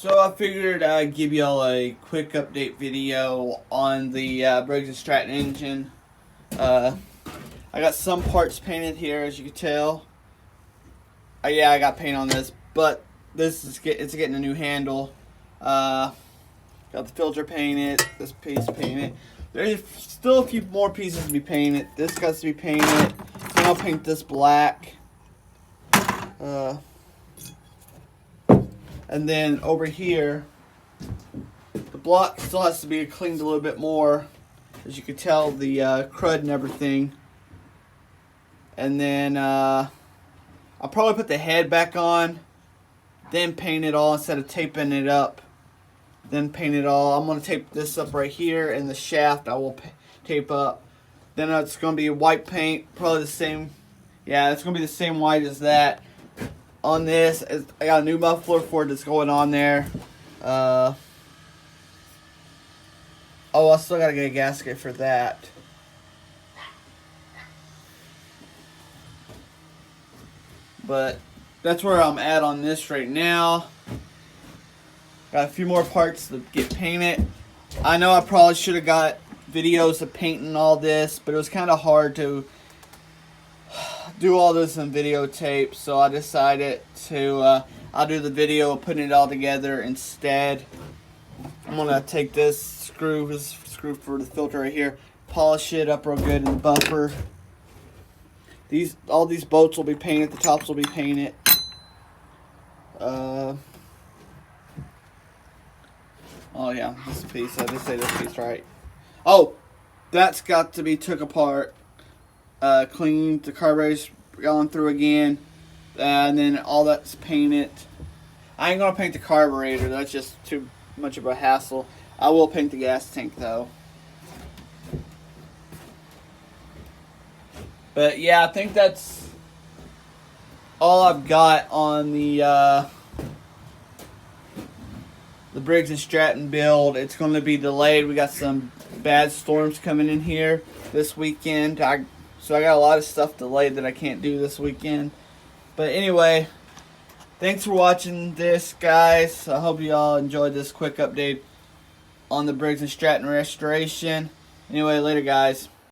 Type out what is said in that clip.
So I figured I'd give y'all a quick update video on the Briggs and Stratton engine. I got some parts painted here, as you can tell. Yeah, I got paint on this, but it's getting a new handle. Got the filter painted, this piece painted. There's still a few more pieces to be painted. This got to be painted. Then I'll paint this black. And then over here, the block still has to be cleaned a little bit more. As you can tell, the crud and everything. And then I'll probably put the head back on, then paint it all instead of taping it up. Then paint it all. I'm going to tape this up right here, and the shaft I will tape up. Then it's going to be white paint, probably the same. Yeah, it's going to be the same white as that. On this, I got a new muffler for it that's going on there. Oh, I still got to get a gasket for that. But that's where I'm at on this right now. Got a few more parts to get painted. I know I probably should have got videos of painting all this, but it was kind of hard to do all this in videotape, so I decided to I'll do the video of putting it all together instead. I'm gonna take this screw for the filter right here, polish it up real good in the bumper. All these bolts will be painted, the tops will be painted. Oh yeah, this piece, I did say this piece right. Oh, that's got to be took apart, cleaned, the carburetor's gone through again, and then all that's painted. I ain't gonna paint the carburetor, that's just too much of a hassle. I will paint the gas tank though. But yeah, I think that's all I've got on the Briggs and Stratton build. It's going to be delayed. We got some bad storms coming in here this weekend. So I got a lot of stuff delayed that I can't do this weekend. But anyway, thanks for watching this, guys. I hope you all enjoyed this quick update on the Briggs and Stratton restoration. Anyway, later, guys.